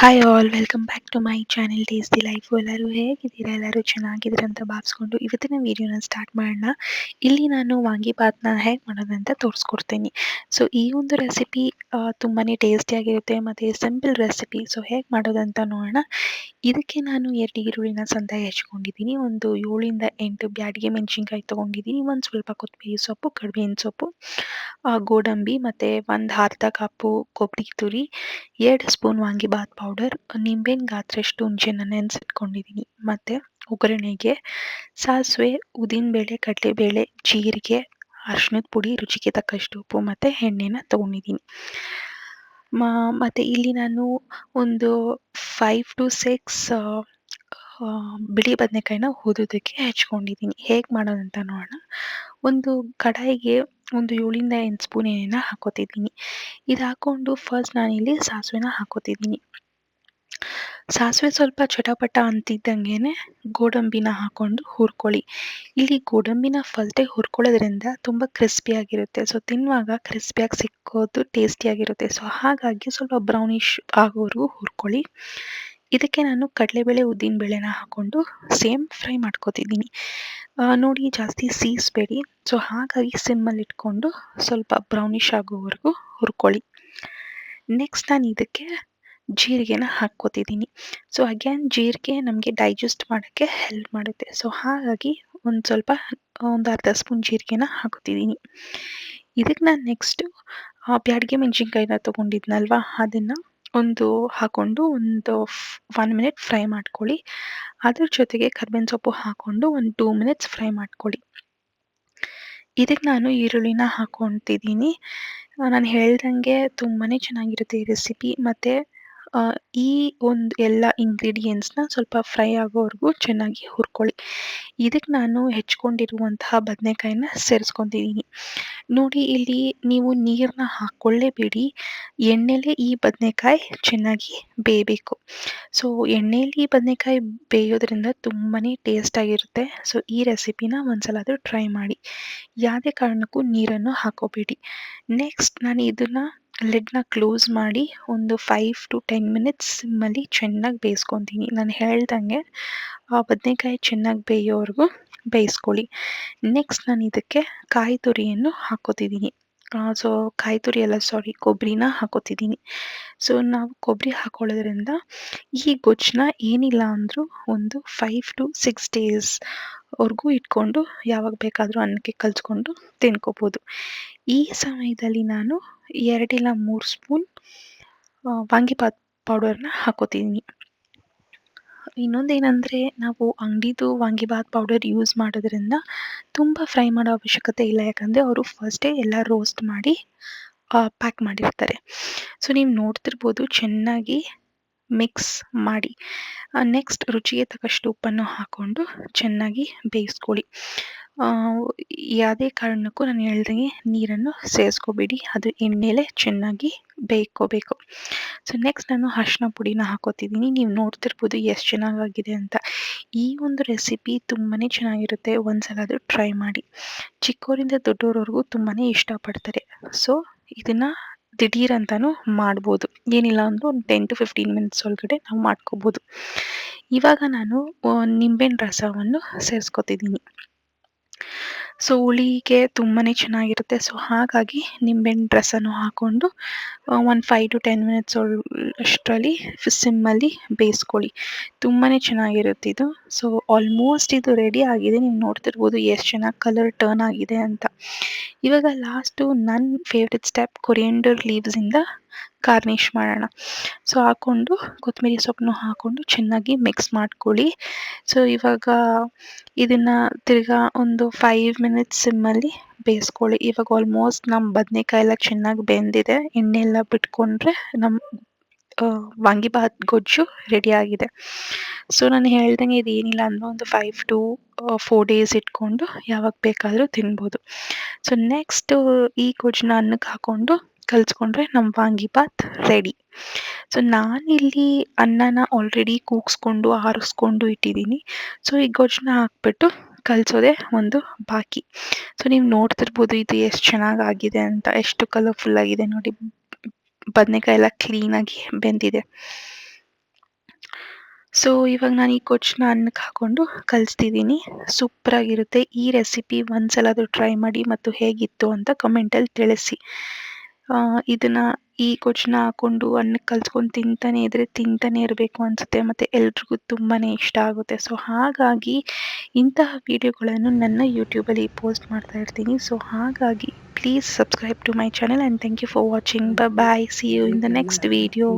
Hi all welcome back to my channel tasty life. ಎಲ್ಲರೂ ಹೇಗಿದ್ದೀರಾ? ಎಲ್ಲರೂ ಚೆನ್ನಾಗಿದ್ದೀರಾ ಅಂತ ಭಾವಿಸ್ಕೊಂಡು ಇವತ್ತಿನ ವೀಡಿಯೋನ ಸ್ಟಾರ್ಟ್ ಮಾಡೋಣ. ಇಲ್ಲಿ ನಾನು ವಾಂಗಿಬಾತ್ನ ಹೇಗೆ ಮಾಡೋದಂತ ತೋರಿಸ್ಕೊಡ್ತೀನಿ. ಸೊ ಈ ಒಂದು ರೆಸಿಪಿ ತುಂಬಾ ಟೇಸ್ಟಿಯಾಗಿರುತ್ತೆ ಮತ್ತು ಸಿಂಪಲ್ ರೆಸಿಪಿ. ಸೊ ಹೇಗೆ ಮಾಡೋದಂತ ನೋಡೋಣ. ಇದಕ್ಕೆ ನಾನು 2 ಈರುಳ್ಳಿನ ಸಣ್ಣದಾಗಿ ಹೆಚ್ಕೊಂಡಿದ್ದೀನಿ, ಒಂದು 7 ಇಂದ 8 ಬ್ಯಾಡಗಿ ಮೆಣಸಿನ್ಕಾಯಿ ತೊಗೊಂಡಿದ್ದೀನಿ, ಒಂದು ಸ್ವಲ್ಪ ಕೊತ್ತಂಬರಿ ಸೊಪ್ಪು, ಕರಿಬೇವಿನ ಸೊಪ್ಪು, ಗೋಡಂಬಿ ಮತ್ತು ಒಂದು ಅರ್ಧ ಕಪ್ಪು ಕೊಬ್ಬರಿ ತುರಿ, 2 ಸ್ಪೂನ್ ವಾಂಗಿಬಾತ್ ಪೌಡರ್, ನಿಂಬೆಹಣ್ಣು ಗಾತ್ರಷ್ಟು ಹುಣಸೆಹಣ್ಣನ್ನ ನೆನೆಸಿಟ್ಕೊಂಡಿದ್ದೀನಿ. ಮತ್ತು ಒಗ್ಗರಣೆಗೆ ಸಾಸಿವೆ, ಉದ್ದಿನಬೇಳೆ, ಕಡಲೆಬೇಳೆ, ಜೀರಿಗೆ, ಅರಿಶಿಣದ ಪುಡಿ, ರುಚಿಗೆ ತಕ್ಕಷ್ಟು ಉಪ್ಪು ಮತ್ತು ಎಣ್ಣೆನ ತೊಗೊಂಡಿದ್ದೀನಿ. ಮತ್ತು ಇಲ್ಲಿ ನಾನು ಒಂದು 5 to 6 ಬಿಳಿ ಬದನೆಕಾಯಿನ ಓದೋದಕ್ಕೆ ಹೆಚ್ಕೊಂಡಿದ್ದೀನಿ. ಹೇಗೆ ಮಾಡೋದಂತ ನೋಡೋಣ. ಒಂದು ಕಡಾಯಿಗೆ ಒಂದು 7 ಇಂದ 8 ಸ್ಪೂನ್ ಎಣ್ಣೆನ ಹಾಕೋತಿದ್ದೀನಿ. ಇದು ಹಾಕ್ಕೊಂಡು ಫಸ್ಟ್ ನಾನಿಲ್ಲಿ ಸಾಸಿವೆನ ಹಾಕೋತಿದ್ದೀನಿ. ಸಾಸಿವೆ ಸ್ವಲ್ಪ ಚಟಪಟ ಅಂತಿದ್ದಂಗೆ ಗೋಡಂಬಿನ ಹಾಕ್ಕೊಂಡು ಹುರ್ಕೊಳ್ಳಿ. ಇಲ್ಲಿ ಗೋಡಂಬಿನ ಫಸ್ಟೇ ಹುರ್ಕೊಳ್ಳೋದ್ರಿಂದ ತುಂಬ ಕ್ರಿಸ್ಪಿಯಾಗಿರುತ್ತೆ. ಸೊ ತಿನ್ನುವಾಗ ಕ್ರಿಸ್ಪಿಯಾಗಿ ಸಿಕ್ಕೋದು ಟೇಸ್ಟಿಯಾಗಿರುತ್ತೆ. ಸೊ ಹಾಗಾಗಿ ಸ್ವಲ್ಪ ಬ್ರೌನಿಷ್ ಆಗೋವರೆಗೂ ಹುರ್ಕೊಳ್ಳಿ. ಇದಕ್ಕೆ ನಾನು ಕಡಲೆಬೇಳೆ, ಉದ್ದಿನಬೇಳೆನ ಹಾಕ್ಕೊಂಡು ಸೇಮ್ ಫ್ರೈ ಮಾಡ್ಕೊತಿದ್ದೀನಿ. ನೋಡಿ, ಜಾಸ್ತಿ ಸೀಸ್ಬೇಡಿ. ಸೊ ಹಾಗಾಗಿ ಸಿಮ್ಮಲ್ಲಿ ಇಟ್ಕೊಂಡು ಸ್ವಲ್ಪ ಬ್ರೌನಿಷ್ ಆಗೋವರೆಗೂ ಹುರ್ಕೊಳ್ಳಿ. ನೆಕ್ಸ್ಟ್ ನಾನು ಇದಕ್ಕೆ ಜೀರಿಗೆನ ಹಾಕ್ಕೋತಿದ್ದೀನಿ. ಸೊ ಅಗೇನ್ ಜೀರಿಗೆ ನಮಗೆ ಡೈಜೆಸ್ಟ್ ಮಾಡೋಕ್ಕೆ ಹೆಲ್ಪ್ ಮಾಡುತ್ತೆ. ಸೊ ಹಾಗಾಗಿ ಒಂದು ಅರ್ಧ ಸ್ಪೂನ್ ಜೀರಿಗೆನ ಹಾಕೋತಿದ್ದೀನಿ. ಇದಕ್ಕೆ ನಾನು ನೆಕ್ಸ್ಟು ಬ್ಯಾಡಗಿ ಮೆಣಸಿನ್ಕಾಯಿನ ತೊಗೊಂಡಿದ್ನಲ್ವ, ಅದನ್ನು ಹಾಕ್ಕೊಂಡು ಒಂದು 1 ಮಿನಿಟ್ ಫ್ರೈ ಮಾಡ್ಕೊಳ್ಳಿ. ಅದ್ರ ಜೊತೆಗೆ ಕರಿಬೇವಿನ ಸೊಪ್ಪು ಹಾಕ್ಕೊಂಡು ಒಂದು 2 ಮಿನಿಟ್ಸ್ ಫ್ರೈ ಮಾಡ್ಕೊಳ್ಳಿ. ಇದಕ್ಕೆ ನಾನು ಈರುಳ್ಳಿನ ಹಾಕ್ಕೊತಿದ್ದೀನಿ. ನಾನು ಹೇಳ್ದಂಗೆ ತುಂಬಾ ಚೆನ್ನಾಗಿರುತ್ತೆ ಈ ರೆಸಿಪಿ. ಮತ್ತು ಈ ಒಂದು ಎಲ್ಲ ಇಂಗ್ರೀಡಿಯೆಂಟ್ಸ್ನ ಸ್ವಲ್ಪ ಫ್ರೈ ಆಗೋವರೆಗೂ ಚೆನ್ನಾಗಿ ಹುರ್ಕೊಳ್ಳಿ. ಇದಕ್ಕೆ ನಾನು ಹೆಚ್ಕೊಂಡಿರುವಂತಹ ಬದನೆಕಾಯಿನ ಸೇರಿಸ್ಕೊತಿದ್ದೀನಿ. ನೋಡಿ, ಇಲ್ಲಿ ನೀವು ನೀರನ್ನ ಹಾಕ್ಕೊಳ್ಳೇಬೇಡಿ. ಎಣ್ಣೆಲೇ ಈ ಬದನೆಕಾಯಿ ಚೆನ್ನಾಗಿ ಬೇಯಬೇಕು. ಸೊ ಎಣ್ಣೆಲಿ ಬದನೆಕಾಯಿ ಬೇಯೋದ್ರಿಂದ ತುಂಬಾ ಟೇಸ್ಟಾಗಿರುತ್ತೆ. ಸೊ ಈ ರೆಸಿಪಿನ ಒಂದ್ಸಲ ಟ್ರೈ ಮಾಡಿ. ಯಾವುದೇ ಕಾರಣಕ್ಕೂ ನೀರನ್ನು ಹಾಕೋಬೇಡಿ. ನೆಕ್ಸ್ಟ್ ನಾನು ಇದನ್ನು ಲಿಡ್ನ ಕ್ಲೋಸ್ ಮಾಡಿ ಒಂದು 5 to 10 ಮಿನಿಟ್ಸ್ ಸಿಮ್ಮಲ್ಲಿ ಚೆನ್ನಾಗಿ ಬೇಯಿಸ್ಕೊತೀನಿ. ನಾನು ಹೇಳ್ದಂಗೆ ಬದನೆಕಾಯಿ ಚೆನ್ನಾಗಿ ಬೇಯೋವರೆಗೂ ಬೇಯಿಸ್ಕೊಳ್ಳಿ. ನೆಕ್ಸ್ಟ್ ನಾನು ಇದಕ್ಕೆ ಕಾಯಿ ತುರಿಯನ್ನು ಹಾಕೋತಿದ್ದೀನಿ. ಕೊಬ್ಬರಿನ ಹಾಕೋತಿದ್ದೀನಿ. ಸೊ ನಾವು ಕೊಬ್ಬರಿ ಹಾಕೊಳ್ಳೋದ್ರಿಂದ ಈ ಗೊಜ್ಜನ್ನ ಏನಿಲ್ಲ ಅಂದರೂ ಒಂದು 5 to 6 days ಇಟ್ಕೊಂಡು ಯಾವಾಗ ಬೇಕಾದರೂ ಅನ್ನಕ್ಕೆ ಕಲಿಸ್ಕೊಂಡು ತಿನ್ಕೋಬೋದು. ಈ ಸಮಯದಲ್ಲಿ ನಾನು 2 ಇಲ್ಲ 3 ಸ್ಪೂನ್ ವಾಂಗಿಬಾತ್ ಪೌಡರ್ನ ಹಾಕೋತಿದ್ದೀನಿ. ಇನ್ನೊಂದೇನೆಂದರೆ, ನಾವು ಅಂಗಡಿದು ವಾಂಗಿಬಾತ್ ಪೌಡರ್ ಯೂಸ್ ಮಾಡೋದ್ರಿಂದ ತುಂಬ ಫ್ರೈ ಮಾಡೋ ಅವಶ್ಯಕತೆ ಇಲ್ಲ. ಯಾಕಂದರೆ ಅವರು ಫಸ್ಟೇ ಎಲ್ಲ ರೋಸ್ಟ್ ಮಾಡಿ ಪ್ಯಾಕ್ ಮಾಡಿರ್ತಾರೆ. ಸೊ ನೀವು ನೋಡ್ತಿರ್ಬೋದು, ಚೆನ್ನಾಗಿ ಮಿಕ್ಸ್ ಮಾಡಿ ನೆಕ್ಸ್ಟ್ ರುಚಿಗೆ ತಕ್ಕಷ್ಟು ಉಪ್ಪನ್ನು ಹಾಕ್ಕೊಂಡು ಚೆನ್ನಾಗಿ ಬೇಯಿಸ್ಕೊಳ್ಳಿ. ಯಾವುದೇ ಕಾರಣಕ್ಕೂ ನಾನು ಹೇಳ್ದಂಗೆ ನೀರನ್ನು ಸೇರಿಸ್ಕೋಬೇಡಿ. ಅದು ಎಣ್ಣೆಲೇ ಚೆನ್ನಾಗಿ ಬೇಯ್ಕೋಬೇಕು. ಸೊ ನೆಕ್ಸ್ಟ್ ನಾನು ಅರಿಶಿನ ಪುಡಿನ ಹಾಕೋತಿದ್ದೀನಿ. ನೀವು ನೋಡ್ತಿರ್ಬೋದು ಎಷ್ಟು ಚೆನ್ನಾಗಾಗಿದೆ ಅಂತ. ಈ ಒಂದು ರೆಸಿಪಿ ತುಂಬಾ ಚೆನ್ನಾಗಿರುತ್ತೆ. ಒಂದ್ಸಲ ಟ್ರೈ ಮಾಡಿ. ಚಿಕ್ಕವರಿಂದ ದೊಡ್ಡವರವರೆಗೂ ತುಂಬಾ ಇಷ್ಟಪಡ್ತಾರೆ. ಸೊ ಇದನ್ನು ದಿಢೀರಂತನೂ ಮಾಡ್ಬೋದು. ಏನಿಲ್ಲ ಅಂದರೂ ಒಂದು 10 to 15 ಮಿನಿಟ್ಸ್ ಒಳಗಡೆ ನಾವು ಮಾಡ್ಕೋಬೋದು. ಇವಾಗ ನಾನು ನಿಂಬೆಹಣ್ಣು ರಸವನ್ನು ಸೇರಿಸ್ಕೊತಿದ್ದೀನಿ. ಸೊ ಹುಳಿಗೆ ತುಂಬಾ ಚೆನ್ನಾಗಿರುತ್ತೆ. ಸೊ ಹಾಗಾಗಿ ನಿಂಬೆಹಣ್ಣು ರಸನೂ ಹಾಕ್ಕೊಂಡು ಒಂದು 5 to 10 ಮಿನಿಟ್ಸ್ ಅಷ್ಟರಲ್ಲಿ ಸಿಮ್ಮಲ್ಲಿ ಬೇಯಿಸ್ಕೊಳ್ಳಿ. ತುಂಬಾ ಚೆನ್ನಾಗಿರುತ್ತೆ ಇದು. ಸೊ ಆಲ್ಮೋಸ್ಟ್ ಇದು ರೆಡಿ ಆಗಿದೆ. ನೀವು ನೋಡ್ತಿರ್ಬೋದು ಎಷ್ಟು ಚೆನ್ನಾಗಿ ಕಲರ್ ಟರ್ನ್ ಆಗಿದೆ ಅಂತ. ಇವಾಗ ಲಾಸ್ಟು ನನ್ನ ಫೇವ್ರೆಟ್ ಸ್ಟೆಪ್, ಕೊರಿಯಂಡರ್ ಲೀವ್ಸಿಂದ ಗಾರ್ನಿಷ್ ಮಾಡೋಣ. ಸೊ ಹಾಕ್ಕೊಂಡು ಕೊತ್ತಂಬರಿ ಸೊಪ್ಪನ್ನು ಹಾಕ್ಕೊಂಡು ಚೆನ್ನಾಗಿ ಮಿಕ್ಸ್ ಮಾಡ್ಕೊಳ್ಳಿ. ಸೊ ಇವಾಗ ಇದನ್ನು ತಿರ್ಗಾ ಒಂದು 5 ಮಿನಿಟ್ಸ್ ಸಿಮ್ಮಲ್ಲಿ ಬೇಯಿಸ್ಕೊಳ್ಳಿ. ಇವಾಗ ಆಲ್ಮೋಸ್ಟ್ ನಮ್ಮ ಬದನೆಕಾಯಿ ಎಲ್ಲ ಚೆನ್ನಾಗಿ ಬೆಂದಿದೆ. ಎಣ್ಣೆ ಎಲ್ಲ ಬಿಟ್ಕೊಂಡ್ರೆ ನಮ್ಮ ವಾಂಗಿಬಾತ್ ಗೊಜ್ಜು ರೆಡಿಯಾಗಿದೆ. ಸೊ ನಾನು ಹೇಳ್ದಂಗೆ ಇದು ಏನಿಲ್ಲ ಅಂದರೆ ಒಂದು 5 to 4 days ಇಟ್ಕೊಂಡು ಯಾವಾಗ ಬೇಕಾದರೂ ತಿನ್ಬೋದು. ಸೊ ನೆಕ್ಸ್ಟು ಈ ಗೊಜ್ಜನ್ನ ಅನ್ನಕ್ಕೆ ಹಾಕ್ಕೊಂಡು ಕಲಿಸ್ಕೊಂಡ್ರೆ ನಮ್ಮ ವಾಂಗಿಬಾತ್ ರೆಡಿ. ಸೊ ನಾನಿಲ್ಲಿ ಅನ್ನನ ಆಲ್ರೆಡಿ ಕೂಗಿಸ್ಕೊಂಡು ಆರಿಸ್ಕೊಂಡು ಇಟ್ಟಿದ್ದೀನಿ. ಸೊ ಈ ಗೊಜ್ಜನ್ನ ಹಾಕ್ಬಿಟ್ಟು ಕಲಿಸೋದೇ ಒಂದು ಬಾಕಿ. ಸೊ ನೀವು ನೋಡ್ತಿರ್ಬೋದು ಇದು ಎಷ್ಟು ಚೆನ್ನಾಗಾಗಿದೆ ಅಂತ. ಎಷ್ಟು ಕಲರ್ಫುಲ್ಲಾಗಿದೆ ನೋಡಿ. ಬದನೆಕಾಯಿ ಎಲ್ಲ ಕ್ಲೀನಾಗಿ ಬೆಂದಿದೆ. ಸೊ ಇವಾಗ ನಾನು ಈ ಕೊಚ್ಚನ್ನ ಅನ್ನಕ್ಕೆ ಹಾಕ್ಕೊಂಡು ಕಲಿಸ್ತಿದ್ದೀನಿ. ಸೂಪರಾಗಿರುತ್ತೆ. ಈ ರೆಸಿಪಿ ಒಂದ್ಸಲಾದರೂ ಟ್ರೈ ಮಾಡಿ ಮತ್ತು ಹೇಗಿತ್ತು ಅಂತ ಕಮೆಂಟಲ್ಲಿ ತಿಳಿಸಿ. ಇದನ್ನು ಈ ಕೊಚ್ಚನ್ನ ಹಾಕ್ಕೊಂಡು ಅನ್ನಕ್ಕೆ ಕಲ್ಸ್ಕೊಂಡು ತಿಂತಾನೆ ಇರಬೇಕು ಅನಿಸುತ್ತೆ ಮತ್ತು ಎಲ್ರಿಗೂ ತುಂಬಾ ಇಷ್ಟ ಆಗುತ್ತೆ. ಸೊ ಹಾಗಾಗಿ ಇಂತಹ ವೀಡಿಯೋಗಳನ್ನು ನನ್ನ ಯೂಟ್ಯೂಬಲ್ಲಿ ಪೋಸ್ಟ್ ಮಾಡ್ತಾ ಇರ್ತೀನಿ. ಸೊ ಹಾಗಾಗಿ please subscribe to my channel and thank you for watching. Bye. See you in the next video.